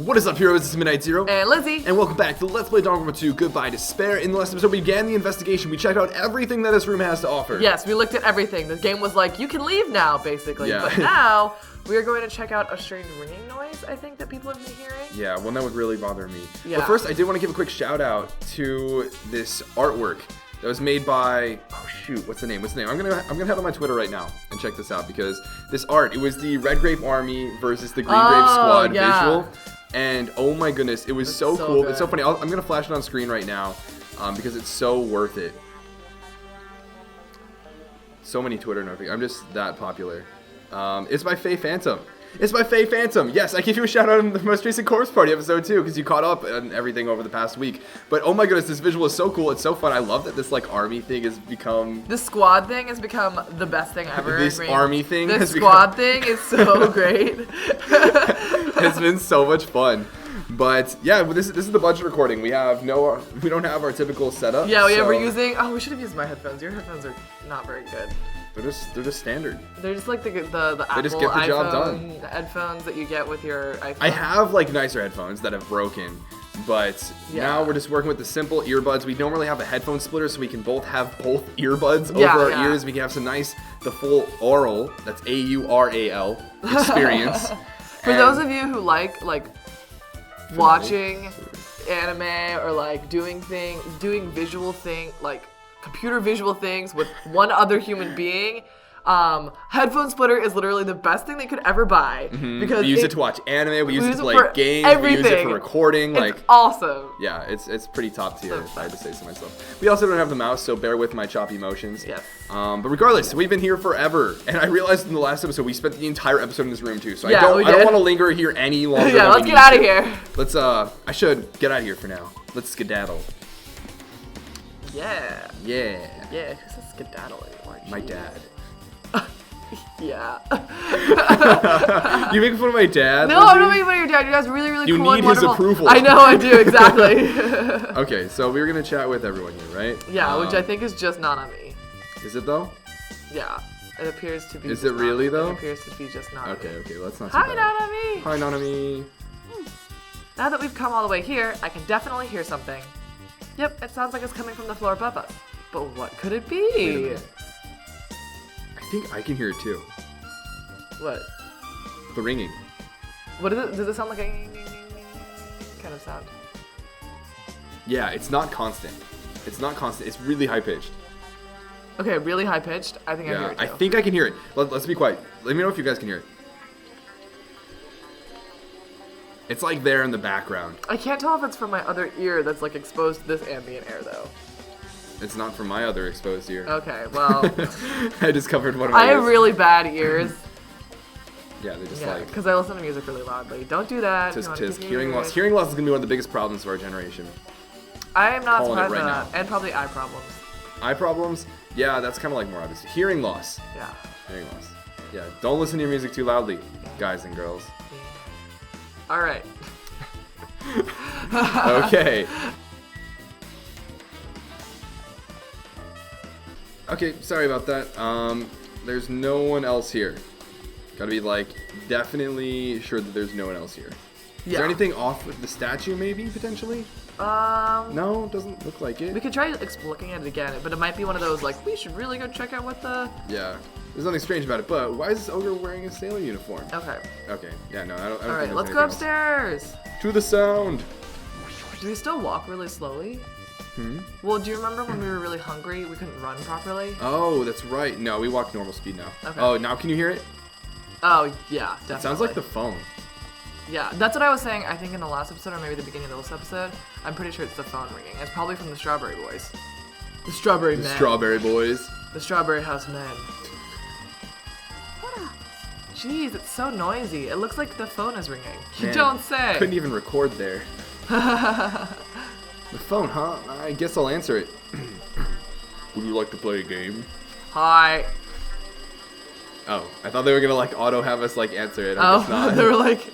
What is up, heroes? This is Midnight Zero. And Lizzie. And welcome back to Let's Play Danganronpa 2 Goodbye Despair. In the last episode, we began the investigation. We checked out everything that this room has to offer. Yes, we looked at everything. The game was like, you can leave now, basically. Yeah. But now, we are going to check out a strange ringing noise, I think, that people have been hearing. Yeah, one that would really bother me. Yeah. But first, I did want to give a quick shout out to this artwork that was made by, oh shoot, what's the name? I'm gonna head on my Twitter right now and check this out, because this art, it was the Red Grape Army versus the Green Grape Squad visual. And oh my goodness, it was so cool. Good. It's so funny. I'm gonna flash it on screen right now because it's so worth it. So many Twitter notifications. I'm just that popular. It's by Faye Phantom. It's by Faye Phantom. Yes, I gave you a shout out in the most recent Corpse Party episode too, because you caught up on everything over the past week. But oh my goodness, this visual is so cool. It's so fun. I love that this like army thing has become. The squad thing has become the best thing ever. This army thing. The has squad thing is so great. It's been so much fun. But yeah, this is the budget recording. We don't have our typical setup. Yeah, so we're using. Oh, we should have used my headphones. Your headphones are not very good. They're just standard. They're just like the Apple They just get the job done. Headphones that you get with your iPhone. I have like nicer headphones that have broken, but now we're just working with the simple earbuds. We don't really have a headphone splitter, so we can both have both earbuds over our ears. We can have some the full aural, that's AURAL experience. For those of you who like watching anime or like doing visual like computer visual things with one other human being, headphone splitter is literally the best thing they could ever buy. Because we use it to watch anime, we use it to play games, everything. we use it for recording. It's awesome. Yeah, it's pretty top tier, So if I had to say so myself. We also don't have the mouse, so bear with my choppy motions. Yes. But regardless, we've been here forever, and I realized in the last episode we spent the entire episode in this room too. So I don't want to linger here any longer. Yeah, let's get out of here. Let's I should get out of here for now. Let's skedaddle. Yeah. Yeah. Yeah, who says skedaddle anymore? My dad. Yeah. You making fun of my dad? No, I'm not making fun of your dad. Your dad's really, really cool and wonderful. You need his approval. I know, I do, exactly. Okay, so we were going to chat with everyone here, right? Yeah, which I think is just Nanami. Is it though? Yeah, it appears to be. Is it really though? It appears to be just Nanami. Okay, let's not. Hi, Nanami. Hi, Nanami. Now that we've come all the way here, I can definitely hear something. Yep, it sounds like it's coming from the floor above us. But what could it be? Wait a minute. I think I can hear it too. What? The ringing. What is it? Does it sound like a kind of sound? Yeah, it's not constant. It's really high pitched. Okay, really high pitched. I think I hear it too. I think I can hear it. Let's be quiet. Let me know if you guys can hear it. It's like there in the background. I can't tell if it's from my other ear that's like exposed to this ambient air though. It's not from my other exposed ear. Okay, well. I just covered one of my I have ears. really bad ears. Yeah, they're just because I listen to music really loudly. Don't do that. Tisk. Hearing loss. Hearing loss is going to be one of the biggest problems of our generation. I am not Calling it surprised right by that. now. And probably eye problems. Eye problems? Yeah, that's kind of like more obvious. Hearing loss. Yeah. Hearing loss. Yeah, don't listen to your music too loudly, guys and girls. All right. Okay. Okay, sorry about that. There's no one else here. Gotta be like definitely sure that there's no one else here. Is there anything off with the statue maybe, potentially? No, doesn't look like it. We could try looking at it again, but it might be one of those like, we should really go check out what the... Yeah. There's nothing strange about it, but why is this ogre wearing a sailor uniform? Okay. Okay, yeah, no, I don't All right, think let's there's go anything else. upstairs. To the sound. Do we still walk really slowly? Well, do you remember when we were really hungry, we couldn't run properly? Oh, that's right. No, we walk normal speed now. Okay. Oh, now can you hear it? Oh, yeah, definitely. It sounds like the phone. Yeah, that's what I was saying, I think in the last episode, or maybe the beginning of this episode. I'm pretty sure it's the phone ringing. It's probably from the Strawberry Boys. The Strawberry Men. Strawberry Boys. The Strawberry House Men. Jeez, it's so noisy. It looks like the phone is ringing. You Man, don't say. Couldn't even record there. The phone, huh? I guess I'll answer it. Would you like to play a game? Hi. Oh, I thought they were gonna like auto have us like answer it. I guess not. They were like...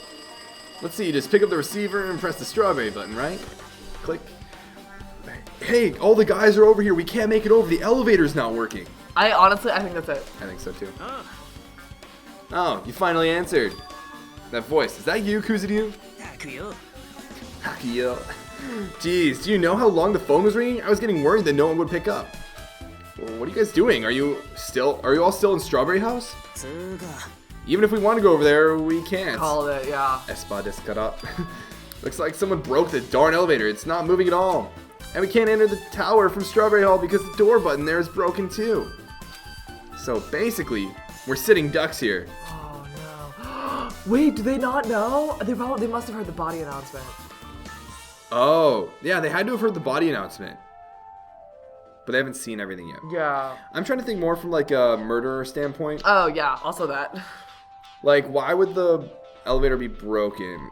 Let's see, you just pick up the receiver and press the strawberry button, right? Click. Hey, all the guys are over here. We can't make it over. The elevator's not working. I think that's it. I think so too. Oh, you finally answered. That voice, is that you, Kuzidyu? Hakuyo. Jeez, do you know how long the phone was ringing? I was getting worried that no one would pick up. What are you guys doing? Are you all still in Strawberry House? Even if we want to go over there, we can't. Called it, yeah. Espa descara. Looks like someone broke the darn elevator. It's not moving at all. And we can't enter the tower from Strawberry Hall because the door button there is broken too. So basically, we're sitting ducks here. Oh no. Wait, do they not know? They must have heard the body announcement. Oh, yeah, they had to have heard the body announcement. But they haven't seen everything yet. Yeah. I'm trying to think more from like a murderer standpoint. Oh yeah, also that. Like, why would the elevator be broken?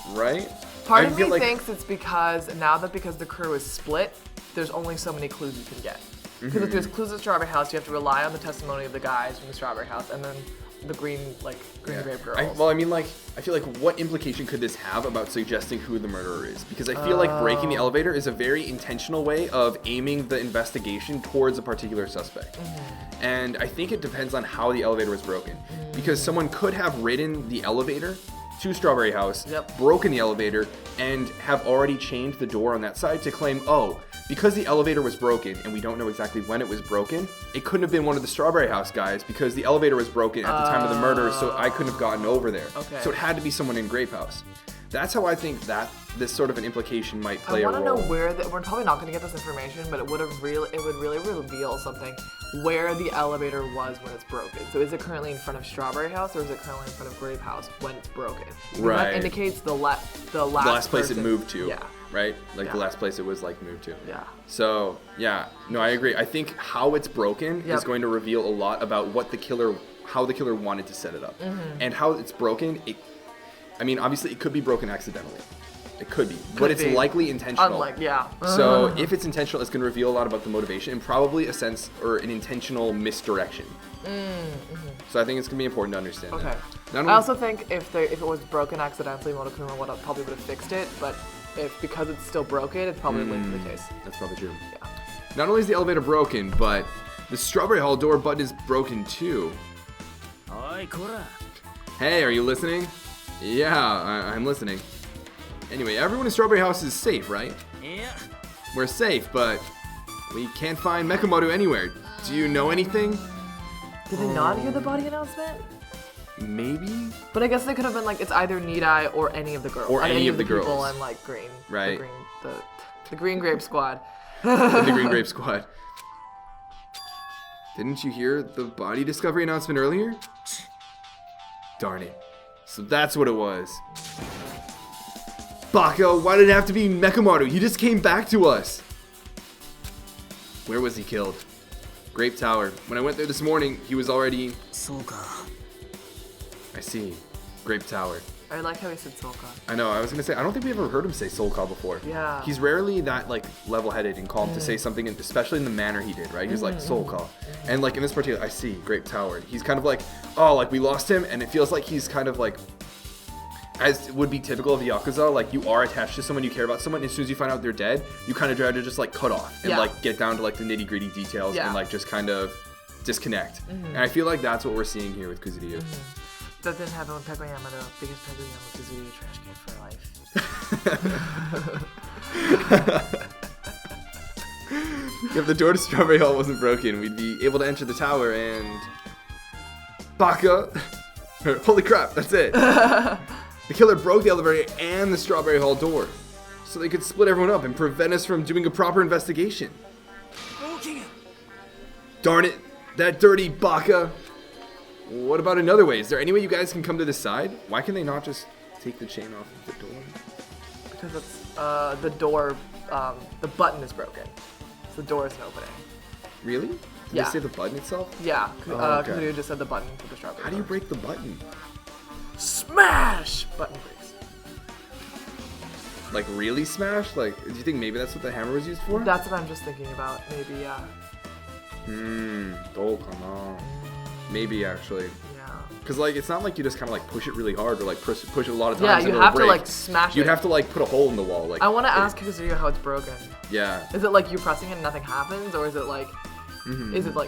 Right? Part of me thinks it's because the crew is split, there's only so many clues you can get. Because if there's clues at Strawberry House, you have to rely on the testimony of the guys from the Strawberry House, and then the green grape girls. I feel like what implication could this have about suggesting who the murderer is? Because I feel like breaking the elevator is a very intentional way of aiming the investigation towards a particular suspect. And I think it depends on how the elevator was broken. Because someone could have ridden the elevator to Strawberry House, broken the elevator, and have already changed the door on that side to claim, oh, because the elevator was broken and we don't know exactly when it was broken, it couldn't have been one of the Strawberry House guys because the elevator was broken at the time of the murder, so I couldn't have gotten over there. Okay. So it had to be somemeone in Grape House. That's how I think that this sort of an implication might play a role. I want to know where we're probably not going to get this information, but it would really reveal something where the elevator was when it's broken. So is it currently in front of Strawberry House or is it currently in front of Grape House when it's broken? Right. That indicates the last place it moved to. Yeah. Right? Like the last place it was like moved to. Yeah. So, yeah. No, I agree. I think how it's broken is going to reveal a lot about how the killer wanted to set it up. And how it's broken, obviously it could be broken accidentally. It could be. But it's likely intentional. So if it's intentional, it's going to reveal a lot about the motivation and probably a sense or an intentional misdirection. So I think it's going to be important to understand that. I also think if it was broken accidentally, Monokuma probably would have fixed it, but because it's still broken, it's probably linked to the case. That's probably true. Yeah. Not only is the elevator broken, but the Strawberry Hall door button is broken too. Hey, are you listening? Yeah, I'm listening. Anyway, everyone in Strawberry House is safe, right? Yeah. We're safe, but we can't find Mekamoto anywhere. Do you know anything? Did they not hear the body announcement? Maybe? But I guess they could have been like, it's either Nidai or any of the girls. Or any of the girls. People and like green. Right. The Green Grape Squad. The Green Grape Squad. Didn't you hear the body discovery announcement earlier? Darn it. So that's what it was. Baka, why did it have to be Mekamoto? He just came back to us. Where was he killed? Grape Tower. When I went there this morning, he was already... I see. Grape Tower. I like how he said Solka. I know, I was going to say, I don't think we ever heard him say Solka before. Yeah. He's rarely that, like, level-headed and calm to say something, especially in the manner he did, right? He's like, Solka. And, like, in this particular, I see, Grape Tower. He's kind of like, oh, like, we lost him, and it feels like he's kind of, like, as would be typical of Yakuza, like, you are attached to someone, you care about someone, and as soon as you find out they're dead, you kind of try to just, like, cut off and, like, get down to, like, the nitty-gritty details and, like, just kind of disconnect. And I feel like that's what we're seeing here with Kuzuryu. That didn't happen with Pekuyama though, because Pekuyama was a trash can for life. If the door to Strawberry Hall wasn't broken, we'd be able to enter the tower and... Baka! Holy crap, that's it! The killer broke the elevator and the Strawberry Hall door, so they could split everyone up and prevent us from doing a proper investigation. Darn it, that dirty Baka! What about another way? Is there any way you guys can come to the side? Why can they not just take the chain off of the door? Because it's, the door, the button is broken. So the door isn't opening. Really? Did they say the button itself? Yeah. Kuzuryu just said the button for the Strawberry. How do you break the button? Smash! Button breaks. Like really smash? Like, do you think maybe that's what the hammer was used for? That's what I'm just thinking about. Maybe, yeah. Maybe actually. Yeah. Because like it's not like you just kind of like push it really hard or like push it a lot of times. Yeah, you have to like smash it. You'd have to like put a hole in the wall. Like I want to ask Kuzuryu how it's broken. Yeah. Is it like you pressing it and nothing happens, or is it like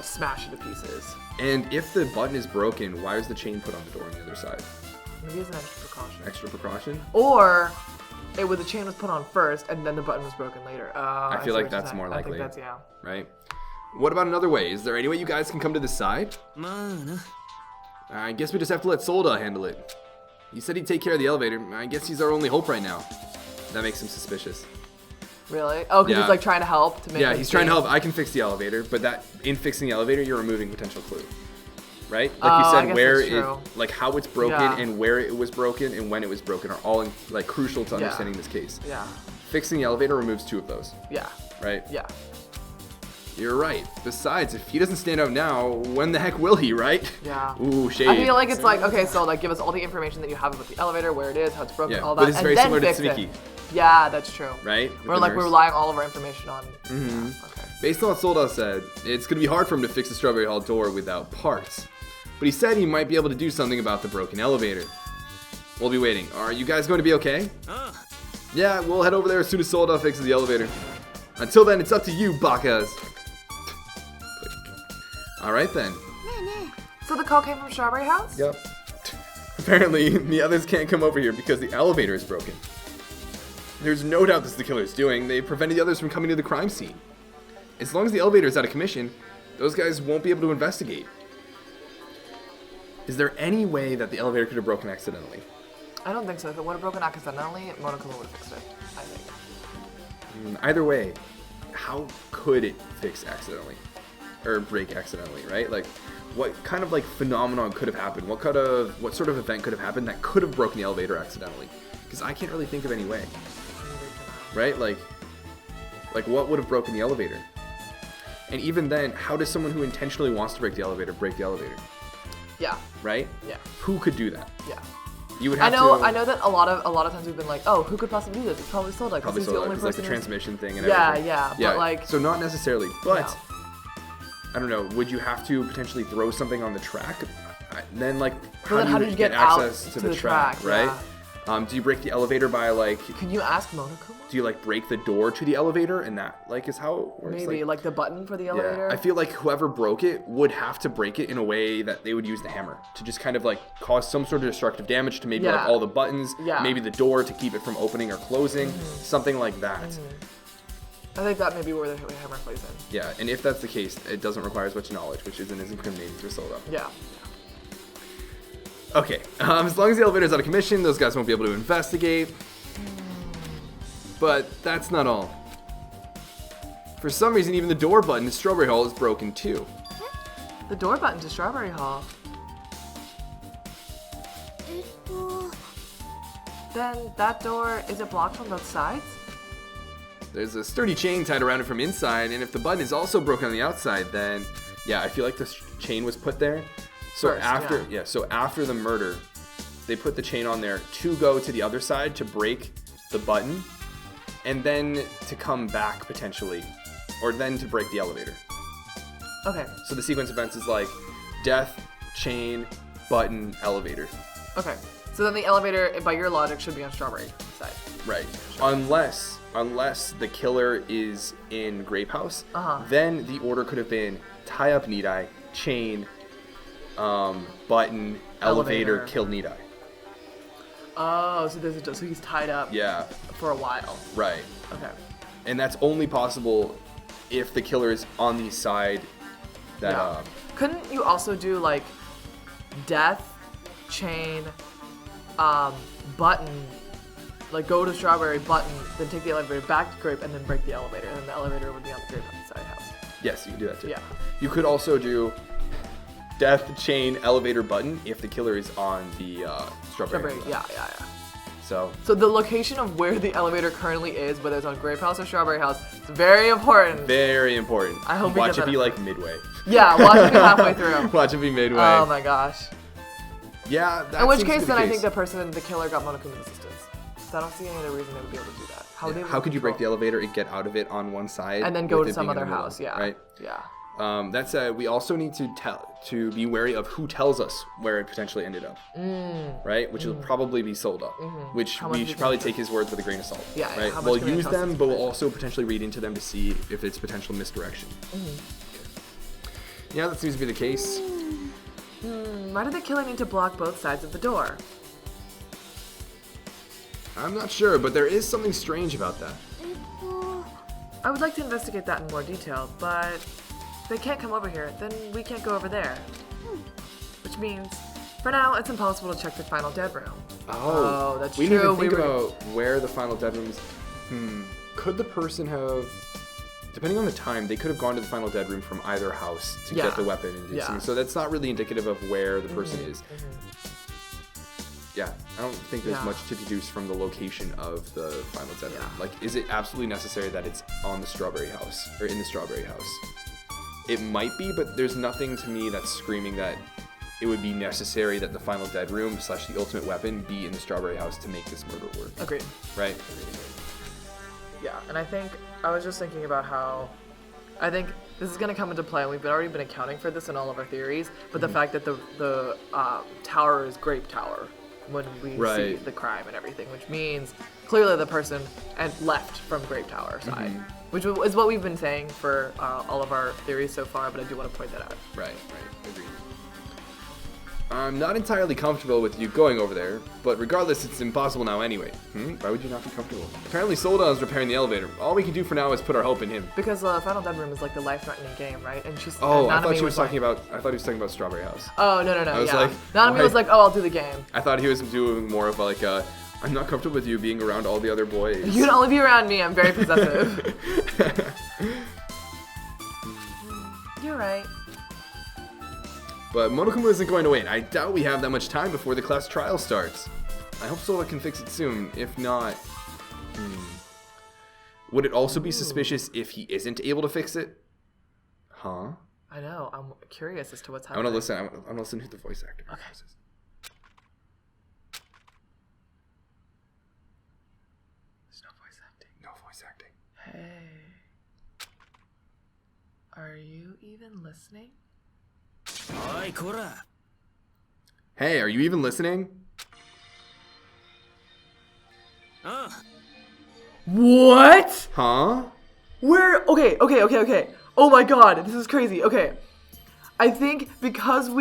smashed to pieces? And if the button is broken, why is the chain put on the door on the other side? Maybe it's an extra precaution. Extra precaution? Or the chain was put on first and then the button was broken later. I feel like that's more likely. I think that's, yeah. Right? What about another way? Is there any way you guys can come to the side? I guess we just have to let Solda handle it. He said he'd take care of the elevator. I guess he's our only hope right now. That makes him suspicious. Really? Oh, because he's like trying to help to make. Yeah, he's trying to help. I can fix the elevator, but in fixing the elevator, you're removing potential clue. Right? Like you said, where it, how it's broken and where it was broken and when it was broken are all crucial to understanding this case. Yeah. Fixing the elevator removes 2 of those. Yeah. Right? Yeah. You're right. Besides, if he doesn't stand out now, when the heck will he, right? Yeah. Ooh, shade. I feel like it's like, okay, so give us all the information that you have about the elevator, where it is, how it's broken, all that, but it's very similar to fix Sneaky. it. Yeah, that's true. Right? We're relying all of our information on. Mm-hmm. Yeah, okay. Based on what Solda said, it's going to be hard for him to fix the Strawberry Hall door without parts. But he said he might be able to do something about the broken elevator. We'll be waiting. Are you guys going to be okay? Yeah, we'll head over there as soon as Solda fixes the elevator. Until then, it's up to you, Bakas. Alright then. So the call came from Strawberry House? Yep. Apparently, the others can't come over here because the elevator is broken. There's no doubt this is the killer's doing. They prevented the others from coming to the crime scene. As long as the elevator is out of commission, those guys won't be able to investigate. Is there any way that the elevator could have broken accidentally? I don't think so. If it would have broken accidentally, Monokuma would have fixed it, I think. Either way, how could it fix accidentally? Or break accidentally, right? What kind of phenomenon could have happened? What sort of event could have happened that could have broken the elevator accidentally? Because I can't really think of any way. Right? Like what would have broken the elevator? And even then, how does someone who intentionally wants to break the elevator? Yeah. Right? Yeah. Who could do that? Yeah. You would have I know that a lot of times we've been like, oh, who could possibly do this? It's probably Solda. Probably he's the only person. the transmission thing and everything. everything. Yeah. But so not necessarily, but I don't know. Would you have to potentially throw something on the track? Then how do you get access to the track, right? Yeah. Do you break the elevator by Can you ask Monokuma? Do you break the door to the elevator and that is how it works? Maybe the button for the elevator. Yeah, I feel like whoever broke it would have to break it in a way that they would use the hammer to just kind of cause some sort of destructive damage to maybe all the buttons, maybe the door to keep it from opening or closing, something like that. I think that may be where the hammer plays in. Yeah, and if that's the case, it doesn't require as much knowledge, which isn't as incriminating to Solda. Yeah. Okay, as long as the elevator's out of commission, those guys won't be able to investigate. But that's not all. For some reason, even the door button to Strawberry Hall is broken too. The door button to Strawberry Hall? Then that door, is it blocked from both sides? There's a sturdy chain tied around it from inside, and if the button is also broken on the outside, then yeah, I feel like the chain was put there. So after the murder, they put the chain on there to go to the other side to break the button, and then to come back potentially, or then to break the elevator. Okay. So the sequence of events is death, chain, button, elevator. Okay. So then the elevator, by your logic, should be on Strawberry side. Right. Unless the killer is in Grape House, then the order could have been tie up Need-Eye, chain, button, elevator, kill Need-Eye. Oh, so he's tied up. Yeah. For a while. Right. Okay. And that's only possible if the killer is on the side that. Couldn't you also do death, chain, button, go to Strawberry, button, then take the elevator back to Grape, and then break the elevator, and then the elevator would be on the Grape side house. Yes, you can do that too. Yeah. You could also do death, chain, elevator, button if the killer is on the Strawberry. Yeah. So the location of where the elevator currently is, whether it's on Grape House or Strawberry House, is very important. Very important. I hope watch it be midway. Yeah, watch it be halfway through. Watch it be midway. Oh my gosh. Yeah. That in which case, then I think the killer got Monokuma's assistance. So I don't see any other reason they would be able to do that. How could you break the elevator and get out of it on one side and then go to some other house? Yeah. Right. Yeah. That said, we also need to be wary of who tells us where it potentially ended up, right? Which will probably be Solda, which we should probably take his words with a grain of salt. Yeah, right. We'll use them, but we'll also potentially read into them to see if it's potential misdirection. Yeah, that seems to be the case. Why did the killer need to block both sides of the door? I'm not sure, but there is something strange about that. I would like to investigate that in more detail, but if they can't come over here, then we can't go over there. Which means, for now, it's impossible to check the final dead room. Oh, that's we true. didn't even think about where the final dead room is. Could the person have, depending on the time, they could have gone to the final dead room from either house to get the weapon and do something. So that's not really indicative of where the person is. Yeah, I don't think there's much to deduce from the location of the final dead room. Like, is it absolutely necessary that it's on the strawberry house or in the strawberry house? It might be, but there's nothing to me that's screaming that it would be necessary that the final dead room / the ultimate weapon be in the strawberry house to make this murder work. Agreed. Right? Yeah, and I think, I was just thinking about how, I think this is going to come into play, and we've already been accounting for this in all of our theories, but the fact that the tower is Grape Tower when we see the crime and everything, which means clearly the person left from Grape Tower side, which is what we've been saying for all of our theories so far, but I do want to point that out. Right, agreed. I'm not entirely comfortable with you going over there, but regardless, it's impossible now anyway. Why would you not be comfortable? Apparently Solda is repairing the elevator. All we can do for now is put our hope in him. Because Final Dead Room is like the life-threatening game, right? And she's I thought he was talking about Strawberry House. Oh, no, I was like, Nanami was like, oh, I'll do the game. I thought he was doing more of like I'm not comfortable with you being around all the other boys. You can only be around me, I'm very possessive. You're right. But Monokuma isn't going to wait. I doubt we have that much time before the class trial starts. I hope Sola can fix it soon. If not... Would it also be suspicious if he isn't able to fix it? Huh? I know. I'm curious as to what's happening. I want to listen to the voice actor. Okay. There's no voice acting. No voice acting. Hey. Are you even listening? Hey, are you even listening? What? Huh? Where? Okay. Oh my god, this is crazy. Okay. I think because in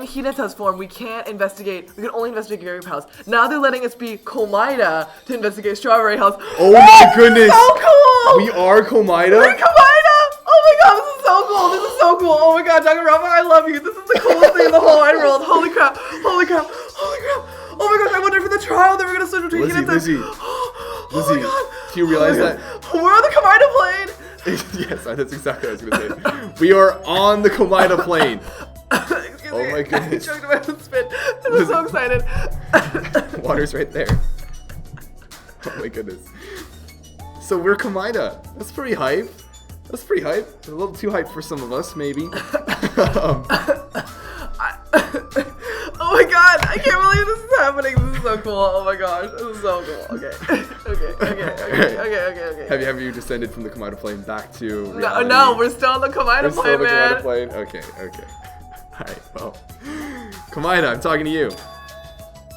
Hinata's form, we can only investigate Grape House. Now they're letting us be Komaeda to investigate Strawberry House. Oh my goodness! So cool! We are Komaeda? We're Komaeda! Oh my god, this is so cool! This is so cool! Oh my god, Danganronpa, I love you! This is the coolest thing in the whole wide world! Holy crap! Oh my gosh, I wonder for the trial they were gonna switch between Hinata. Lizzie, oh my god! do you realize that? We're on the Komaeda plane! Yes, that's exactly what I was going to say. We are on the Komaeda plane. Excuse me. My goodness. I choked my own spit. I'm so excited. Water's right there. Oh my goodness. So we're Komaeda. That's pretty hype. A little too hype for some of us, maybe. Oh my god, I can't believe this is happening. This is so cool. Oh my gosh, this is so cool. Okay. Have you descended from the Komaeda plane back to reality? No, we're still on the Komaeda plane, man. Komaeda plane? Okay. Alright, well. Komaeda, I'm talking to you.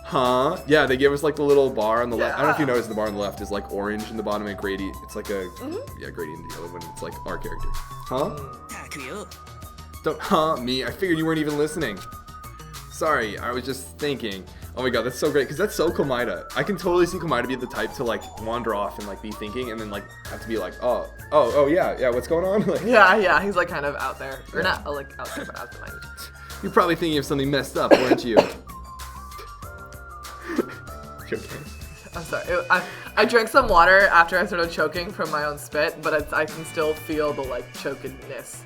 Huh? Yeah, they give us like the little bar on the left. I don't know if you noticed the bar on the left is like orange and the bottom and gradient. It's like a gradient yellow when it's like our character. Huh? Don't me. I figured you weren't even listening. Sorry, I was just thinking. Oh my god, that's so great, because that's so Komaeda. I can totally see Komaeda be the type to like wander off and like be thinking and then like have to be like, oh yeah, what's going on? Like, yeah, he's like kind of out there. Or not like out there, but absent-minded. You're probably thinking of something messed up, weren't you? You okay? I'm sorry. I drank some water after I started choking from my own spit, but I can still feel the like chokedness.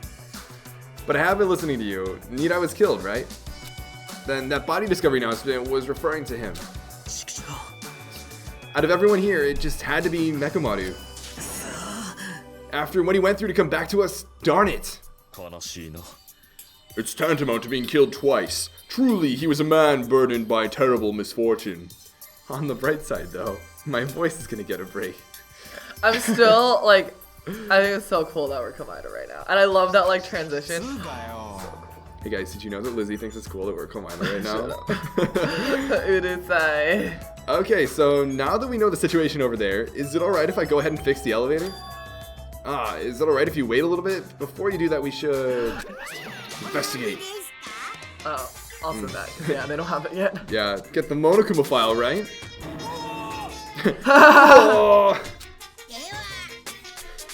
But I have been listening to you. Nita was killed, right? Then that body discovery announcement was referring to him. Out of everyone here, it just had to be Mekamaru. After what he went through to come back to us, darn it. It's tantamount to being killed twice. Truly, he was a man burdened by terrible misfortune. On the bright side, though, my voice is gonna get a break. I'm still, like, I think it's so cool that we're Komaeda right now. And I love that, like, transition. Hey guys, did you know that Lizzie thinks it's cool that we're Komaeda right now? Urusai. Okay, so now that we know the situation over there, is it alright if I go ahead and fix the elevator? Is it alright if you wait a little bit? Before you do that, we should investigate. Oh, I'll send that. Yeah, they don't have it yet. Yeah, get the Monokuma file, right? Oh.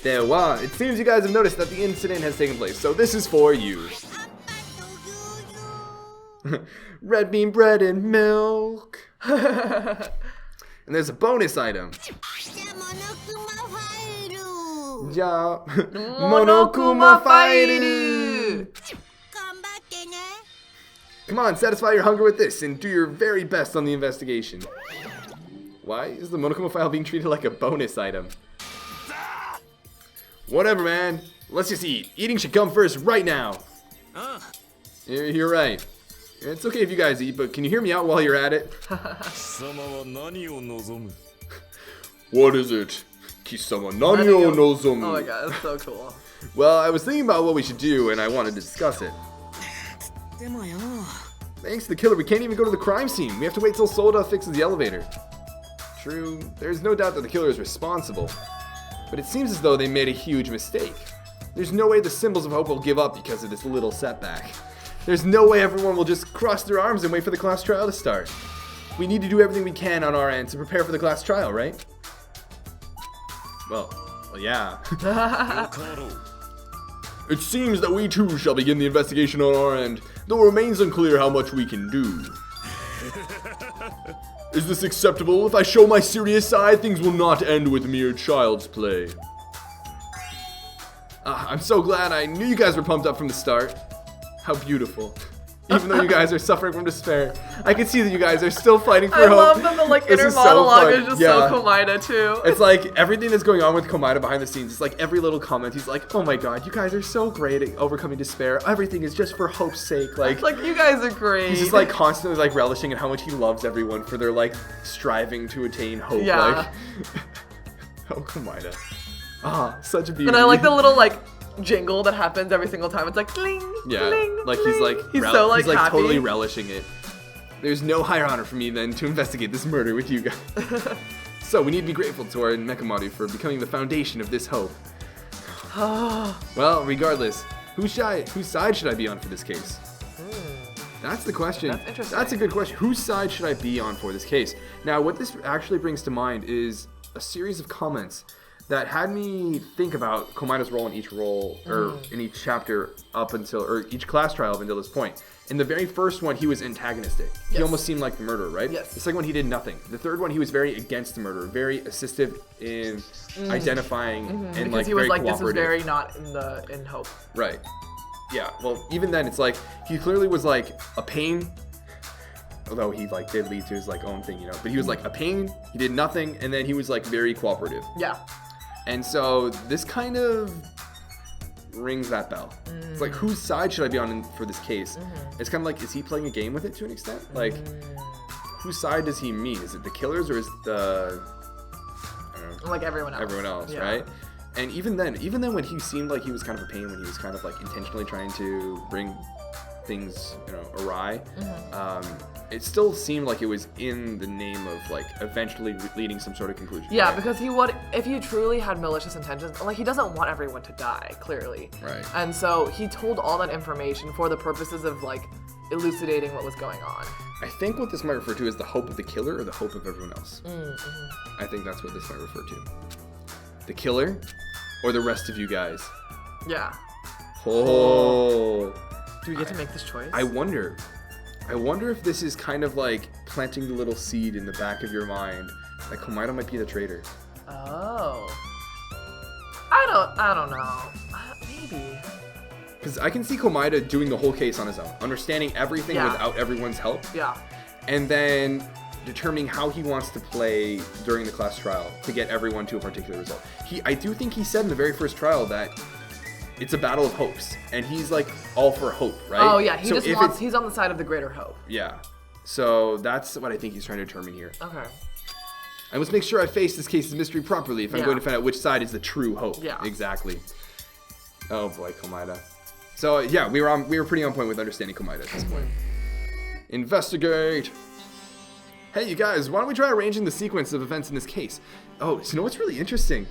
It seems you guys have noticed that the incident has taken place, so this is for you. Red bean bread and milk. And there's a bonus item. Ja, Monokuma Fairu. Come on, satisfy your hunger with this and do your very best on the investigation. Why is the Monokuma file being treated like a bonus item? Whatever, man. Let's just eat. Eating should come first right now. You're right. It's okay if you guys eat, but can you hear me out while you're at it? What is it? Kisama nani o nozomu? Oh my god, that's so cool. Well, I was thinking about what we should do, and I wanted to discuss it. Thanks to the killer, we can't even go to the crime scene. We have to wait till Solda fixes the elevator. True, there's no doubt that the killer is responsible. But it seems as though they made a huge mistake. There's no way the symbols of hope will give up because of this little setback. There's no way everyone will just cross their arms and wait for the class trial to start. We need to do everything we can on our end to prepare for the class trial, right? Well, yeah. It seems that we too shall begin the investigation on our end, though it remains unclear how much we can do. Is this acceptable? If I show my serious side, things will not end with mere child's play. I'm so glad. I knew you guys were pumped up from the start. How beautiful. Even though you guys are suffering from despair, I can see that you guys are still fighting for hope. I love that the like inner monologue is just so Komaeda too. It's like everything that's going on with Komaeda behind the scenes. It's like every little comment. He's like, "Oh my god, you guys are so great at overcoming despair. Everything is just for hope's sake." Like you guys are great. He's just like constantly like relishing in how much he loves everyone for their like striving to attain hope. Yeah. Like, oh Komaeda. Ah, such a beauty. And I like the little like jingle that happens every single time. It's like cling, yeah, cling, like cling. He's so like happy. Totally relishing it. There's no higher honor for me than to investigate this murder with you guys. So we need to be grateful to our Mechamaru for becoming the foundation of this hope. Well, regardless, whose side should I be on for this case? That's the question. That's interesting. That's a good question. Whose side should I be on for this case? Now, what this actually brings to mind is a series of comments that had me think about Komaeda's role in each role, or in each chapter up until, or each class trial up until this point. In the very first one, he was antagonistic. Yes. He almost seemed like the murderer, right? Yes. The second one, he did nothing. The third one, he was very against the murderer, very assistive in identifying and because like he was very like, cooperative. this is very not in hope. Right. Yeah. Well, even then, it's like he clearly was like a pain. Although he like did lead to his like own thing, you know. But he was like a pain. He did nothing, and then he was like very cooperative. Yeah. And so this kind of rings that bell. It's like, whose side should I be on for this case? It's kind of like, is he playing a game with it to an extent? Like, whose side does he mean? Is it the killers or is it the, I don't know, like everyone else? Yeah. Right? And even then when he seemed like he was kind of a pain, when he was kind of like intentionally trying to bring things, you know, awry, it still seemed like it was in the name of like eventually leading some sort of conclusion. Yeah, right? because he would, if he truly had malicious intentions, like he doesn't want everyone to die, clearly. Right. And so he told all that information for the purposes of like elucidating what was going on. I think what this might refer to is the hope of the killer or the hope of everyone else. I think that's what this might refer to. The killer or the rest of you guys. Yeah. Oh. Do we get to make this choice? I wonder if this is kind of like planting the little seed in the back of your mind that Komaeda might be the traitor. Oh. I don't know. Maybe. Because I can see Komaeda doing the whole case on his own, understanding everything without everyone's help. Yeah. And then determining how he wants to play during the class trial to get everyone to a particular result. I do think he said in the very first trial that it's a battle of hopes, and he's like all for hope, right? Oh yeah, he's on the side of the greater hope. Yeah. So that's what I think he's trying to determine here. Okay. I must make sure I face this case's mystery properly if I'm going to find out which side is the true hope. Yeah. Exactly. Oh boy, Komaeda. So yeah, we were pretty on point with understanding Komaeda at this point. Investigate. Hey you guys, why don't we try arranging the sequence of events in this case? Oh, so you know what's really interesting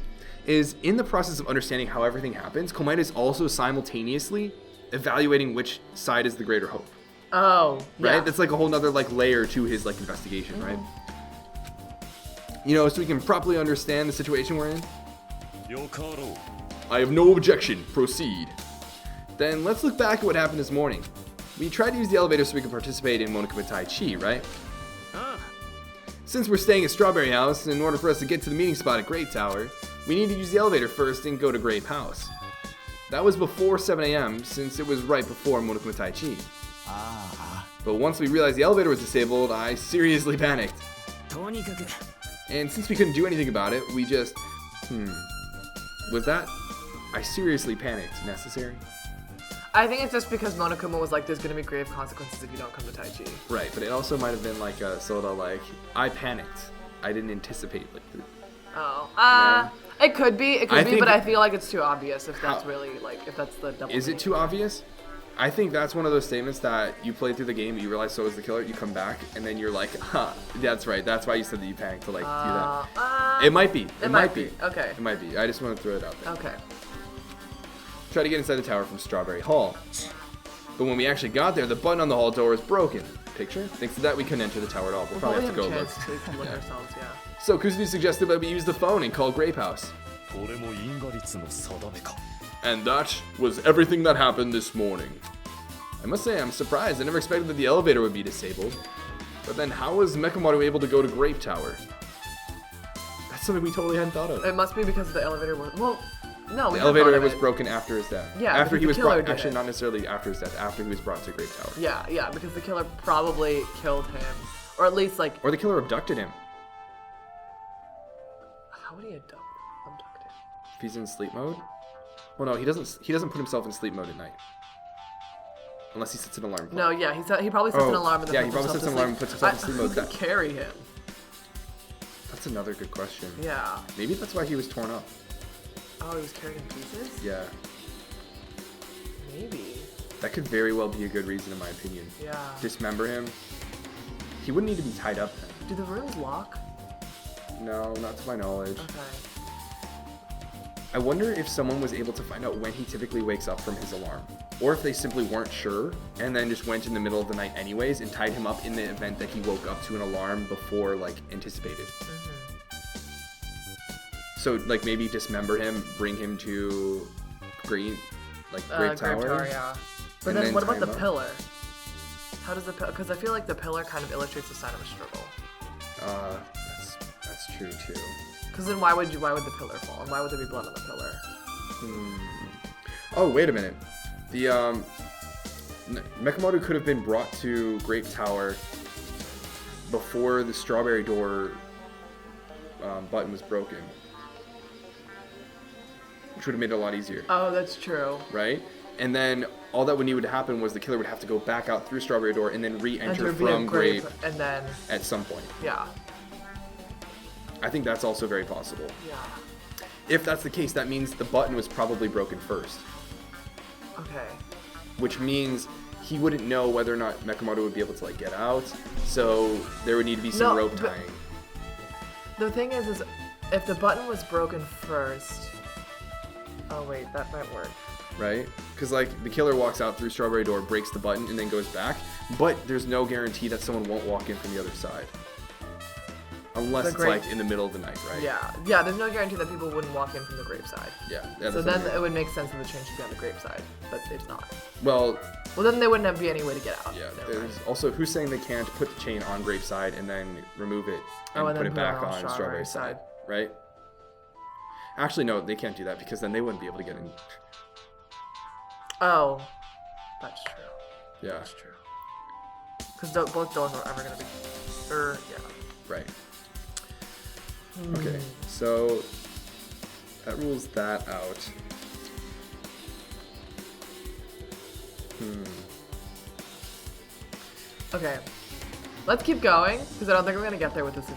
is in the process of understanding how everything happens, Komaeda is also simultaneously evaluating which side is the greater hope. Oh, right? yeah. That's like a whole nother like layer to his like investigation, right? so we can properly understand the situation we're in? I have no objection. Proceed. Then let's look back at what happened this morning. We tried to use the elevator so we could participate in Monokuma Tai Chi, right? Since we're staying at Strawberry House, in order for us to get to the meeting spot at Grape Tower, we need to use the elevator first and go to Grape House. That was before 7 a.m. since it was right before Monokuma Tai Chi. But once we realized the elevator was disabled, I seriously panicked. And since we couldn't do anything about it, we just... Was that... I seriously panicked necessary? I think it's just because Monokuma was like, there's gonna be grave consequences if you don't come to Tai Chi. Right, but it also might have been like a sort of like, I panicked. I didn't anticipate like It could be, but I feel like it's too obvious if that's really like, if that's the double. Is it too obvious? I think that's one of those statements that you play through the game, you realize so is the killer, you come back, and then you're like, that's right, that's why you said that you panicked to like do that. It might be. It might be. Okay. It might be. I just want to throw it out there. Okay. Try to get inside the tower from Strawberry Hall. But when we actually got there, the button on the hall door is broken. Picture? Thanks to that, we couldn't enter the tower at all. We'll probably have to go look. Look ourselves, yeah. So Kusuru suggested that we use the phone and call Grape House. And that was everything that happened this morning. I must say, I'm surprised. I never expected that the elevator would be disabled. But then how was Mekamaru able to go to Grape Tower? That's something we totally hadn't thought of. It must be because the elevator was... Well, no. The elevator was broken after his death. Yeah, after he was brought... Actually, not necessarily after his death. After he was brought to Grape Tower. Yeah, because the killer probably killed him. Or at least, like... Or the killer abducted him. How would he abduct him? If he's in sleep mode? Well, no, he doesn't put himself in sleep mode at night. Unless he sets an alarm clock. No, yeah, he probably sets an alarm and then he probably sets an alarm and puts himself in sleep mode. Who could carry him? That's another good question. Yeah. Maybe that's why he was torn up. Oh, he was carrying pieces? Yeah. Maybe. That could very well be a good reason, in my opinion. Yeah. Dismember him. He wouldn't need to be tied up then. Do the rooms lock? No, not to my knowledge. Okay. I wonder if someone was able to find out when he typically wakes up from his alarm. Or if they simply weren't sure and then just went in the middle of the night anyways and tied him up in the event that he woke up to an alarm before, like, anticipated. So, like, maybe dismember him, bring him to Grape Tower. Tower, yeah. But then what about the pillar? How does the pillar... Because I feel like the pillar kind of illustrates the sign of a struggle. That's true, too. Because then why would the pillar fall? And why would there be blood on the pillar? Oh, wait a minute. The, Mekamaru could have been brought to Grape Tower before the strawberry door button was broken. Which would have made it a lot easier. Oh, that's true. Right? And then all that would need to happen was the killer would have to go back out through strawberry door and then re-enter from Grape and then at some point. Yeah. I think that's also very possible. Yeah. If that's the case, that means the button was probably broken first. Okay. Which means he wouldn't know whether or not Mekamaru would be able to, like, get out. So there would need to be some rope tying. The thing is if the button was broken first... Oh, wait, that might work. Right? Because, like, the killer walks out through strawberry door, breaks the button, and then goes back. But there's no guarantee that someone won't walk in from the other side. Unless it's, like, in the middle of the night, right? Yeah, there's no guarantee that people wouldn't walk in from the Grape side. Yeah. So then it would make sense that the chain should be on the Grape side, but it's not. Well, then there wouldn't be any way to get out. Yeah, there's also, who's saying they can't put the chain on Grape side and then remove it and put it back on Strawberry side, right? Actually, no, they can't do that because then they wouldn't be able to get in. Oh, that's true. Yeah. That's true. Because both doors are ever going to be... yeah. Right. Okay, so that rules that out. Okay, let's keep going, because I don't think we're going to get there with this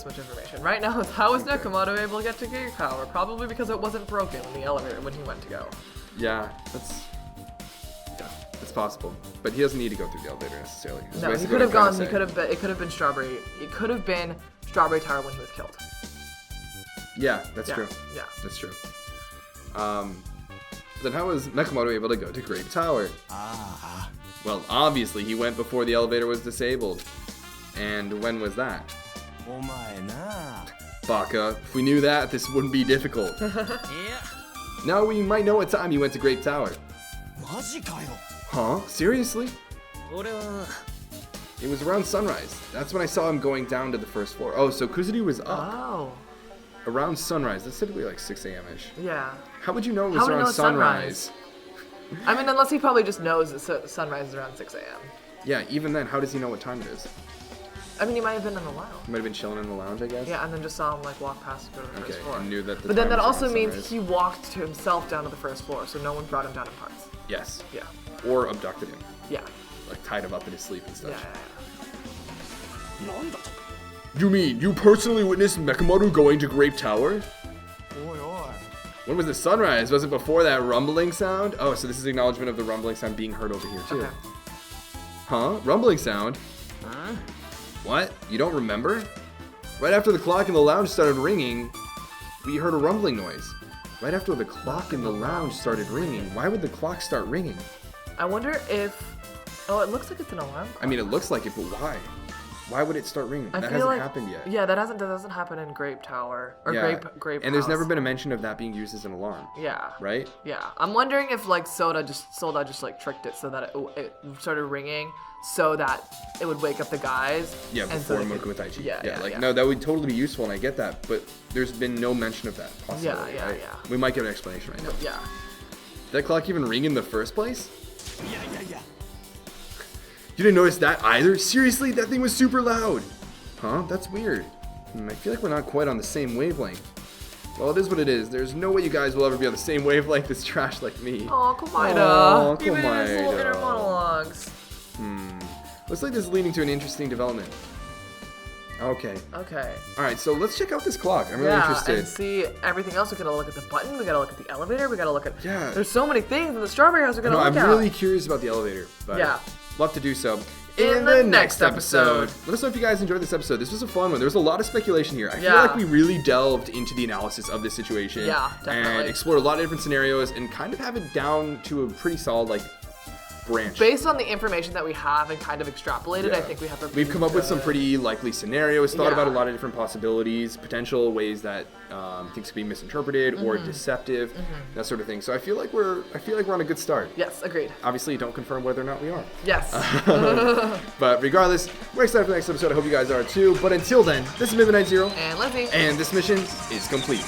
much information. Right now, how was Nekomaru able to get to Grape Tower? Probably because it wasn't broken in the elevator when he went to go. Yeah, it's possible. But he doesn't need to go through the elevator necessarily. No, he could have gone, it could have been Strawberry. It could have been Strawberry Tower when he was killed. Yeah, that's true. Yeah. That's true. Then how was Mekamaru able to go to Grape Tower? Well, obviously he went before the elevator was disabled. And when was that? Baka. If we knew that, this wouldn't be difficult. Now we might know what time you went to Grape Tower. Huh? Seriously? It was around sunrise. That's when I saw him going down to the first floor. Oh, so Kuzuri was up. Oh. Around sunrise. That's typically like 6 a.m.-ish. Yeah. How would you know it was How would he around know it's sunrise? I mean, unless he probably just knows that sunrise is around 6 a.m. Yeah, even then, how does he know what time it is? I mean, he might have been in the lounge. He might have been chilling in the lounge, I guess. Yeah, and then just saw him like walk past and go to the first floor. And knew that. But then that also means he walked to himself down to the first floor, so no one brought him down in parts. Yes. Yeah. Or abducted him. Yeah. Like tied him up in his sleep and stuff. Yeah. You mean you personally witnessed Mekamoto going to Grape Tower? When was the sunrise? Was it before that rumbling sound? Oh, so this is acknowledgement of the rumbling sound being heard over here too. Okay. Huh? Rumbling sound? What? You don't remember? Right after the clock in the lounge started ringing, we heard a rumbling noise. Right after the clock in the lounge started ringing. Why would the clock start ringing? I wonder if... Oh, it looks like it's an alarm clock. I mean, it looks like it, but why? Why would it start ringing? That feel hasn't like, happened yet. Yeah, that doesn't happen in Grape Tower. Or Grape And there's House. never been a mention of that being used as an alarm. Yeah. Right? Yeah. I'm wondering if like Soda just like tricked it so that it started ringing so that it would wake up the guys. Yeah, and before so they Moku Taichi. Yeah. No, that would totally be useful, and I get that, but there's been no mention of that possibility, right? Yeah. We might get an explanation right now. Yeah. Did that clock even ring in the first place? Yeah. You didn't notice that either? Seriously, that thing was super loud. Huh? That's weird. I feel like we're not quite on the same wavelength. Well, it is what it is. There's no way you guys will ever be on the same wavelength as trash like me. Oh, Komaeda. Aw, Give it his little Komaeda. inner monologues. Looks like this is leading to an interesting development. Okay. Okay. Alright, so let's check out this clock. I'm really Yeah, interested. and see everything else. We gotta look at the button. We gotta look at the elevator. We gotta look at. Yeah. There's so many things in the Strawberry House. We gotta No, look I'm at. really curious about the elevator. But Yeah. love to do so In the next episode. Let us know if you guys enjoyed this episode. This was a fun one. There was a lot of speculation here. I feel Yeah. like we really delved into the analysis of this situation. Yeah, definitely. And explored a lot of different scenarios and kind of have it down to a pretty solid, like, branch. Based on the information that we have and kind of extrapolated, Yeah. I think we have a. We've come up with some pretty likely scenarios, thought about a Yeah. lot of different possibilities, potential ways that things could be misinterpreted or deceptive, that sort of thing. So I feel like we're on a good start. Yes, agreed. Obviously, don't confirm whether or not we are. Yes. But regardless, we're excited for the next episode. I hope you guys are too. But until then, this is Midnight Zero, And Lindsay. and this mission is complete.